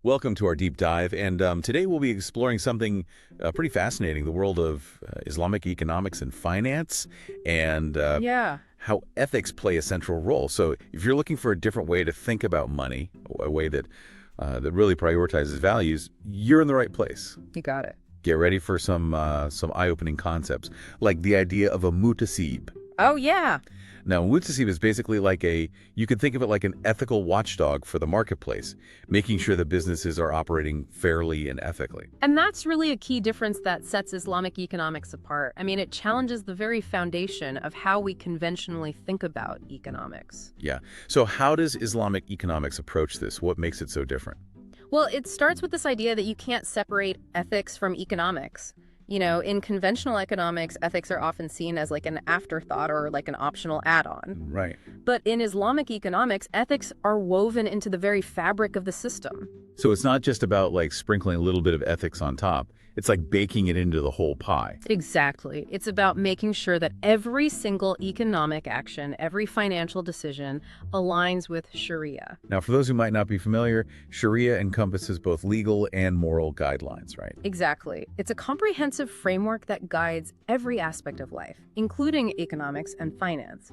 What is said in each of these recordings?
Welcome to our deep dive, and today we'll be exploring something pretty fascinating, the world of Islamic economics and finance, and Yeah, how ethics play a central role. So if you're looking for a different way to think about money, a way that really prioritizes values, you're in the right place. you got it. Get ready for some eye-opening concepts, like the idea of a muhtasib. Oh, yeah. Now, Muhtasib is basically you could think of it like an ethical watchdog for the marketplace, making sure that businesses are operating fairly and ethically. And that's really a key difference that sets Islamic economics apart. I mean, it challenges the very foundation of how we conventionally think about economics. Yeah. So how does Islamic economics approach this? What makes it so different? Well, it starts with this idea that you can't separate ethics from economics. In conventional economics, ethics are often seen as like an afterthought or like an optional add-on. Right. But in Islamic economics, ethics are woven into the very fabric of the system. So it's not just about like sprinkling a little bit of ethics on top. It's like baking it into the whole pie. Exactly. It's about making sure that every single economic action, every financial decision aligns with Shari'ah. Now, for those who might not be familiar, Sharia encompasses both legal and moral guidelines, right? Exactly. It's a comprehensive framework that guides every aspect of life, including economics and finance.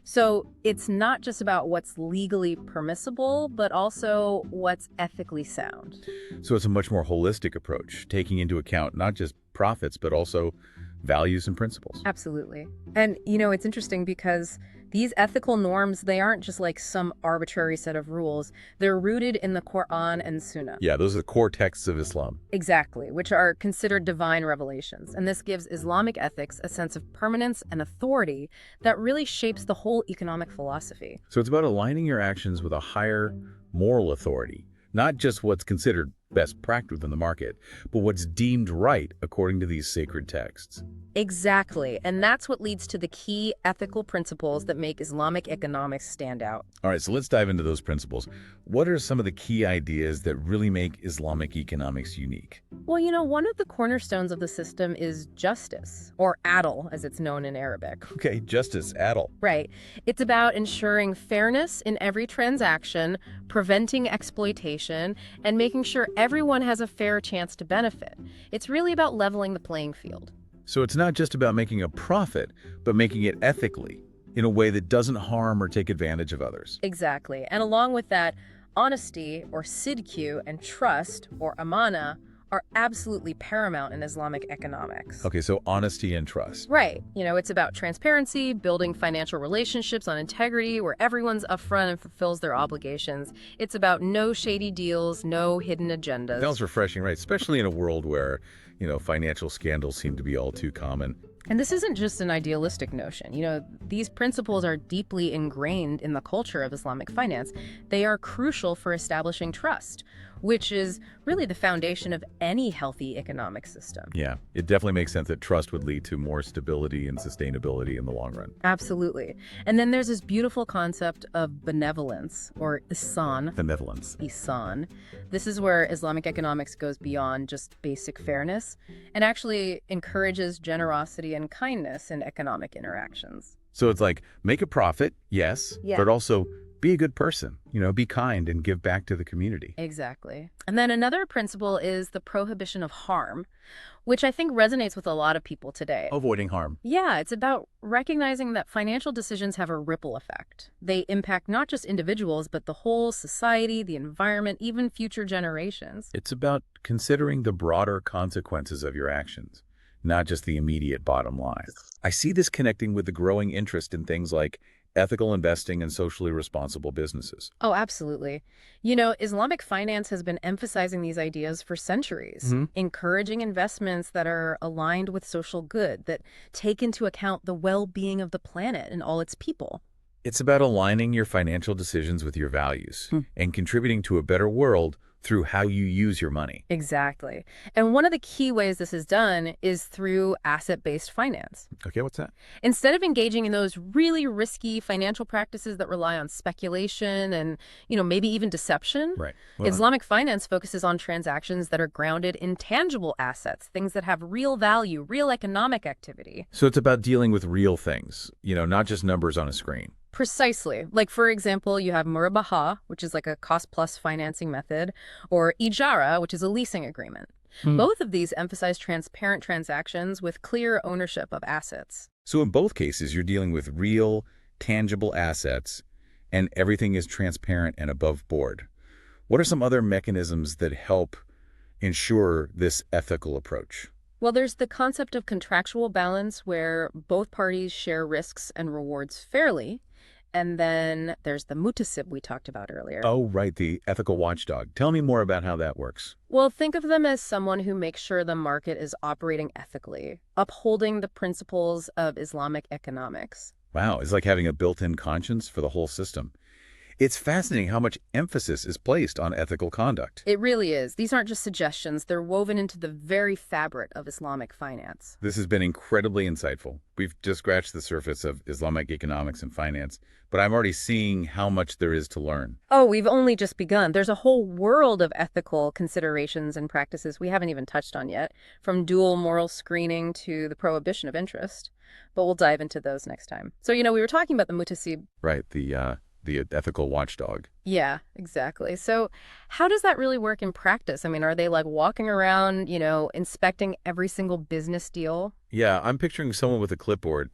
So it's not just about what's legally permissible, but also what's ethically sound. So it's a much more holistic approach, taking into account not just profits, but also values and principles. Absolutely. And, it's interesting because these ethical norms, they aren't just like some arbitrary set of rules. They're rooted in the Quran and Sunnah. Yeah, those are the core texts of Islam. Exactly, which are considered divine revelations. And this gives Islamic ethics a sense of permanence and authority that really shapes the whole economic philosophy. So it's about aligning your actions with a higher moral authority, not just what's considered best practice within the market, but what's deemed right according to these sacred texts. Exactly. And that's what leads to the key ethical principles that make Islamic economics stand out. All right, so let's dive into those principles. What are some of the key ideas that really make Islamic economics unique? Well, one of the cornerstones of the system is justice, or adl, as it's known in Arabic. Okay, justice, adl. Right. It's about ensuring fairness in every transaction, preventing exploitation, and making sure everyone has a fair chance to benefit. It's really about leveling the playing field. So it's not just about making a profit, but making it ethically, in a way that doesn't harm or take advantage of others. Exactly. And along with that, honesty, or sidq, and trust, or amana, are absolutely paramount in Islamic economics. Okay, so honesty and trust. Right. It's about transparency, building financial relationships on integrity where everyone's upfront and fulfills their obligations. It's about no shady deals, no hidden agendas. Sounds refreshing, right? Especially in a world where, financial scandals seem to be all too common. And this isn't just an idealistic notion. These principles are deeply ingrained in the culture of Islamic finance. They are crucial for establishing trust, which is really the foundation of any healthy economic system. Yeah, it definitely makes sense that trust would lead to more stability and sustainability in the long run. Absolutely. And then there's this beautiful concept of benevolence, or ihsan. Benevolence. Ihsan. This is where Islamic economics goes beyond just basic fairness and actually encourages generosity and kindness in economic interactions. So it's like, make a profit, yes, Yeah. but also be a good person, be kind and give back to the community. Exactly. And then another principle is the prohibition of harm, which I think resonates with a lot of people today. Avoiding harm. Yeah, it's about recognizing that financial decisions have a ripple effect. They impact not just individuals, but the whole society, the environment, even future generations. It's about considering the broader consequences of your actions, not just the immediate bottom line. I see this connecting with the growing interest in things like ethical investing and socially responsible businesses. Oh, absolutely. Islamic finance has been emphasizing these ideas for centuries, encouraging investments that are aligned with social good, that take into account the well-being of the planet and all its people. It's about aligning your financial decisions with your values and contributing to a better world through how you use your money. Exactly. And one of the key ways this is done is through asset-based finance. Okay, what's that? Instead of engaging in those really risky financial practices that rely on speculation and, maybe even deception, Right. Well, Islamic finance focuses on transactions that are grounded in tangible assets, things that have real value, real economic activity. so it's about dealing with real things, not just numbers on a screen. Precisely. Like, for example, you have murabaha, which is like a cost-plus financing method, or ijara, which is a leasing agreement. Hmm. Both of these emphasize transparent transactions with clear ownership of assets. So in both cases, you're dealing with real, tangible assets, and everything is transparent and above board. What are some other mechanisms that help ensure this ethical approach? Well, there's the concept of contractual balance where both parties share risks and rewards fairly. And then there's the muhtasib we talked about earlier. Oh, right, the ethical watchdog. Tell me more about how that works. Well, think of them as someone who makes sure the market is operating ethically, upholding the principles of Islamic economics. Wow, it's like having a built-in conscience for the whole system. It's fascinating how much emphasis is placed on ethical conduct. It really is. These aren't just suggestions, they're woven into the very fabric of Islamic finance. This has been incredibly insightful. We've just scratched the surface of Islamic economics and finance, but I'm already seeing how much there is to learn. Oh, we've only just begun. There's a whole world of ethical considerations and practices we haven't even touched on yet, from dual moral screening to the prohibition of interest. But we'll dive into those next time. So, we were talking about the muhtasib. Right, the ethical watchdog. Yeah, exactly. So how does that really work in practice? I mean, are they like walking around, inspecting every single business deal? Yeah, I'm picturing someone with a clipboard,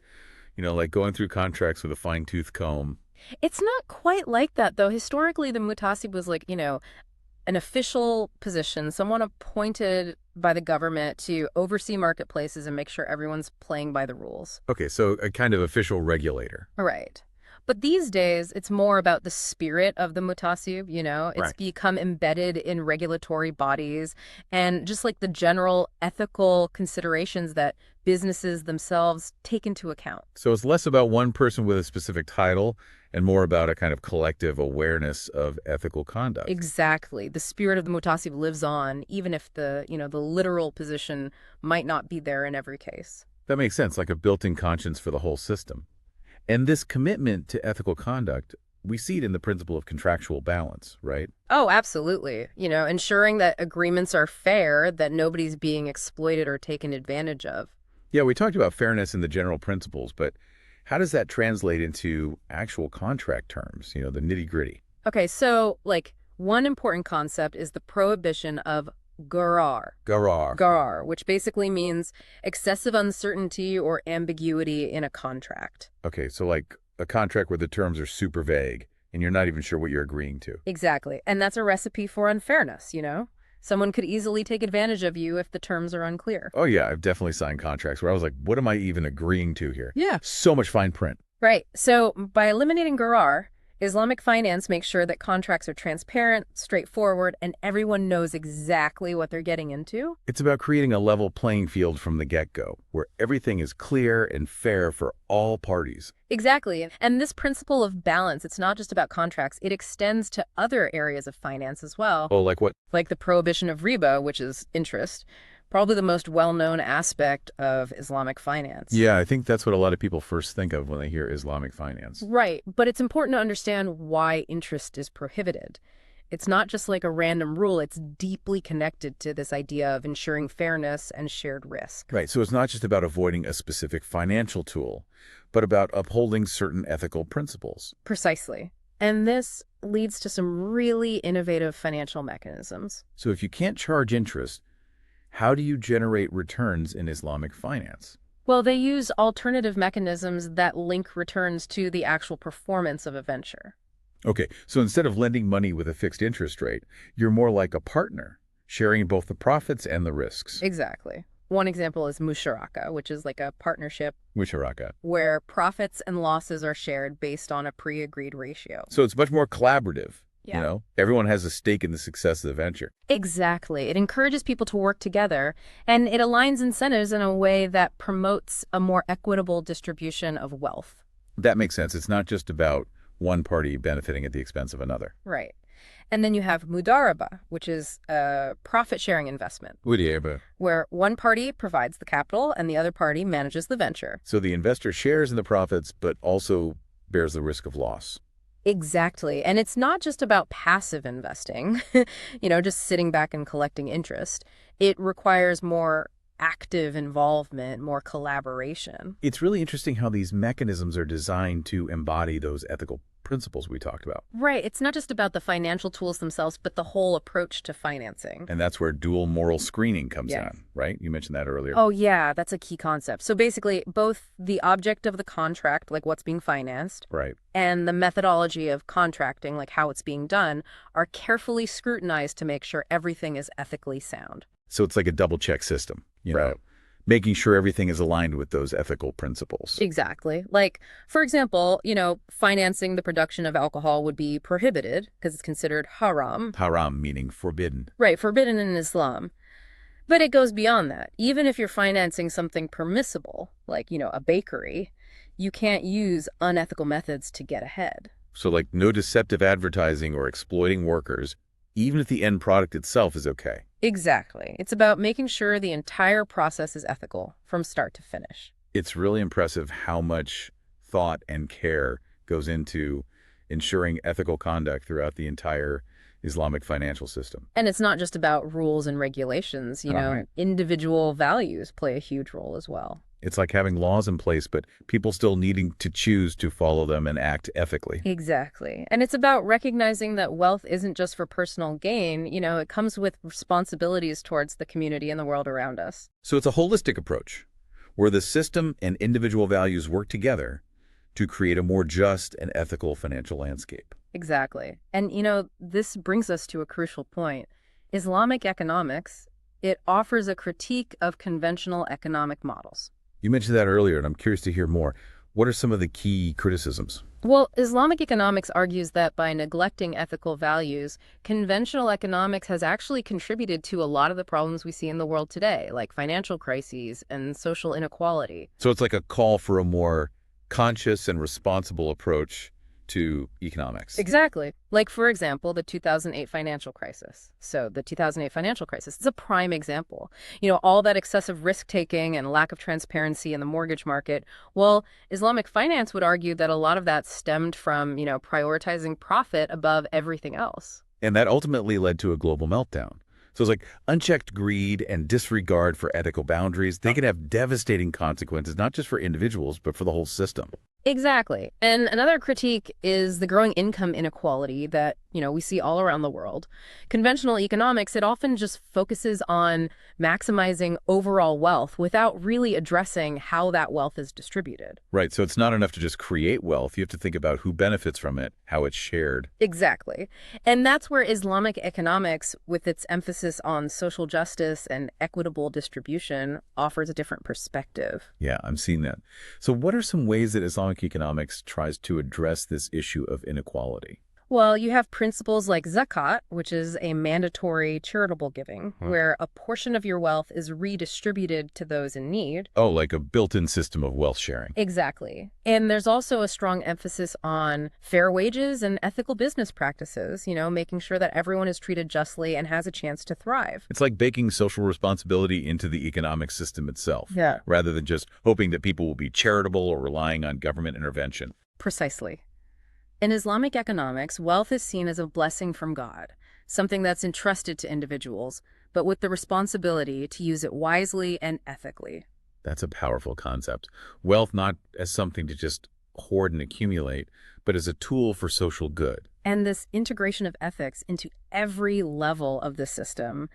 like going through contracts with a fine-tooth comb. It's not quite like that, though. Historically, the muhtasib was like, an official position, someone appointed by the government to oversee marketplaces and make sure everyone's playing by the rules. Okay, so a kind of official regulator. Right. But these days, it's more about the spirit of the muhtasib, It's Right. become embedded in regulatory bodies and just like the general ethical considerations that businesses themselves take into account. So it's less about one person with a specific title and more about a kind of collective awareness of ethical conduct. Exactly. The spirit of the muhtasib lives on, even if the literal position might not be there in every case. That makes sense, like a built-in conscience for the whole system. And this commitment to ethical conduct, we see it in the principle of contractual balance, right? Oh, absolutely. Ensuring that agreements are fair, that nobody's being exploited or taken advantage of. Yeah, we talked about fairness in the general principles, but how does that translate into actual contract terms, the nitty-gritty? Okay, so one important concept is the prohibition of gharar. Garar. Gharar, which basically means excessive uncertainty or ambiguity in a contract. Okay, so like a contract where the terms are super vague and you're not even sure what you're agreeing to. Exactly. And that's a recipe for unfairness. Someone could easily take advantage of you if the terms are unclear. Oh yeah, I've definitely signed contracts where I was like, what am I even agreeing to here? Yeah. So much fine print. Right. So by eliminating gharar, Islamic finance makes sure that contracts are transparent, straightforward, and everyone knows exactly what they're getting into. It's about creating a level playing field from the get-go, where everything is clear and fair for all parties. Exactly. And this principle of balance, it's not just about contracts, it extends to other areas of finance as well. Oh, like what? Like the prohibition of riba, which is interest, probably the most well-known aspect of Islamic finance. Yeah, I think that's what a lot of people first think of when they hear Islamic finance. Right, but it's important to understand why interest is prohibited. It's not just like a random rule, it's deeply connected to this idea of ensuring fairness and shared risk. Right, so it's not just about avoiding a specific financial tool, but about upholding certain ethical principles. Precisely. And this leads to some really innovative financial mechanisms. So if you can't charge interest, how do you generate returns in Islamic finance? Well, they use alternative mechanisms that link returns to the actual performance of a venture. Okay, so instead of lending money with a fixed interest rate, you're more like a partner, sharing both the profits and the risks. Exactly. One example is musharaka, which is like a partnership Musharaka. where profits and losses are shared based on a pre-agreed ratio. So it's much more collaborative. Yeah. Everyone has a stake in the success of the venture. Exactly. It encourages people to work together, and it aligns incentives in a way that promotes a more equitable distribution of wealth. That makes sense. It's not just about one party benefiting at the expense of another. Right. And then you have mudaraba, which is a profit-sharing investment, Udieba. where one party provides the capital and the other party manages the venture. So the investor shares in the profits, but also bears the risk of loss. Exactly. And it's not just about passive investing, just sitting back and collecting interest. It requires more active involvement, more collaboration. It's really interesting how these mechanisms are designed to embody those ethical principles we talked about. Right. It's not just about the financial tools themselves, but the whole approach to financing. And that's where dual moral screening comes Yes. in, right? You mentioned that earlier. Oh, yeah, that's a key concept. So basically, both the object of the contract, like what's being financed, Right. and the methodology of contracting, like how it's being done, are carefully scrutinized to make sure everything is ethically sound. So it's like a double check system, Right. making sure everything is aligned with those ethical principles. Exactly. Like, for example, financing the production of alcohol would be prohibited because it's considered haram. Haram meaning forbidden. Right, forbidden in Islam. But it goes beyond that. Even if you're financing something permissible, like, a bakery, you can't use unethical methods to get ahead. So like no deceptive advertising or exploiting workers, even if the end product itself is okay. Exactly. It's about making sure the entire process is ethical from start to finish. It's really impressive how much thought and care goes into ensuring ethical conduct throughout the entire Islamic financial system. And it's not just about rules and regulations, Right. individual values play a huge role as well. It's like having laws in place, but people still needing to choose to follow them and act ethically. Exactly. And it's about recognizing that wealth isn't just for personal gain, it comes with responsibilities towards the community and the world around us. So it's a holistic approach where the system and individual values work together to create a more just and ethical financial landscape. Exactly. And, this brings us to a crucial point. Islamic economics, it offers a critique of conventional economic models. You mentioned that earlier, and I'm curious to hear more. What are some of the key criticisms? Well, Islamic economics argues that by neglecting ethical values, conventional economics has actually contributed to a lot of the problems we see in the world today, like financial crises and social inequality. So it's like a call for a more conscious and responsible approach to economics. Exactly. Like, for example, the 2008 financial crisis. So the 2008 financial crisis is a prime example. All that excessive risk-taking and lack of transparency in the mortgage market. Well, Islamic finance would argue that a lot of that stemmed from, prioritizing profit above everything else. And that ultimately led to a global meltdown. So it's like unchecked greed and disregard for ethical boundaries. They can have devastating consequences, not just for individuals, but for the whole system. Exactly. And another critique is the growing income inequality that, we see all around the world. Conventional economics, it often just focuses on maximizing overall wealth without really addressing how that wealth is distributed. Right. So it's not enough to just create wealth. You have to think about who benefits from it, how it's shared. Exactly. And that's where Islamic economics, with its emphasis on social justice and equitable distribution, offers a different perspective. Yeah, I'm seeing that. So what are some ways that Islamic economics tries to address this issue of inequality? Well, you have principles like zakat, which is a mandatory charitable giving, where a portion of your wealth is redistributed to those in need. Oh, like a built-in system of wealth sharing. Exactly. And there's also a strong emphasis on fair wages and ethical business practices, making sure that everyone is treated justly and has a chance to thrive. It's like baking social responsibility into the economic system itself, Yeah. rather than just hoping that people will be charitable or relying on government intervention. Precisely. In Islamic economics, wealth is seen as a blessing from God, something that's entrusted to individuals, but with the responsibility to use it wisely and ethically. That's a powerful concept. Wealth not as something to just hoard and accumulate, but as a tool for social good. And this integration of ethics into every level of the system,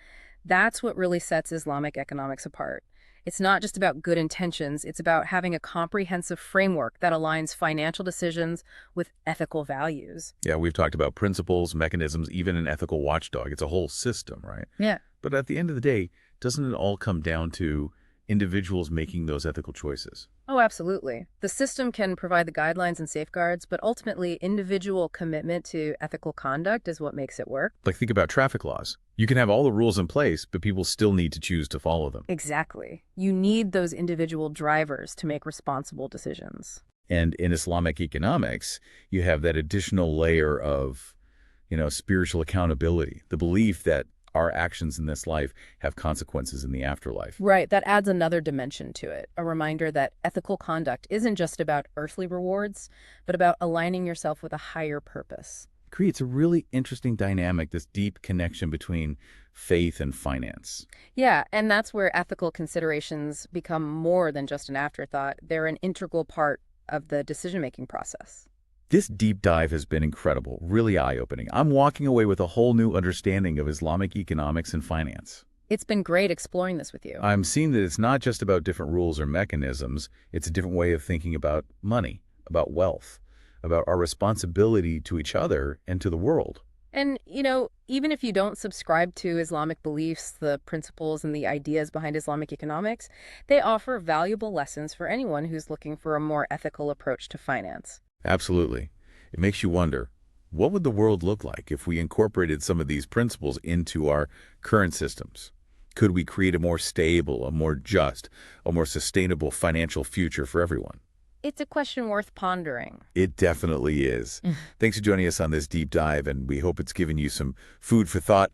that's what really sets Islamic economics apart. It's not just about good intentions, it's about having a comprehensive framework that aligns financial decisions with ethical values. Yeah, we've talked about principles, mechanisms, even an ethical watchdog. It's a whole system, right? Yeah. But at the end of the day, doesn't it all come down to individuals making those ethical choices? Oh, absolutely. The system can provide the guidelines and safeguards, but ultimately individual commitment to ethical conduct is what makes it work. Like think about traffic laws. You can have all the rules in place, but people still need to choose to follow them. Exactly. You need those individual drivers to make responsible decisions. And in Islamic economics, you have that additional layer of, spiritual accountability, the belief that our actions in this life have consequences in the afterlife. Right, that adds another dimension to it, a reminder that ethical conduct isn't just about earthly rewards, but about aligning yourself with a higher purpose. Creates a really interesting dynamic, this deep connection between faith and finance. Yeah, and that's where ethical considerations become more than just an afterthought. They're an integral part of the decision-making process. This deep dive has been incredible, really eye-opening. I'm walking away with a whole new understanding of Islamic economics and finance. It's been great exploring this with you. I'm seeing that it's not just about different rules or mechanisms, it's a different way of thinking about money, about wealth, about our responsibility to each other and to the world. And, even if you don't subscribe to Islamic beliefs, the principles and the ideas behind Islamic economics, they offer valuable lessons for anyone who's looking for a more ethical approach to finance. Absolutely. It makes you wonder, what would the world look like if we incorporated some of these principles into our current systems? Could we create a more stable, a more just, a more sustainable financial future for everyone? It's a question worth pondering. It definitely is. Thanks for joining us on this deep dive, and we hope it's given you some food for thought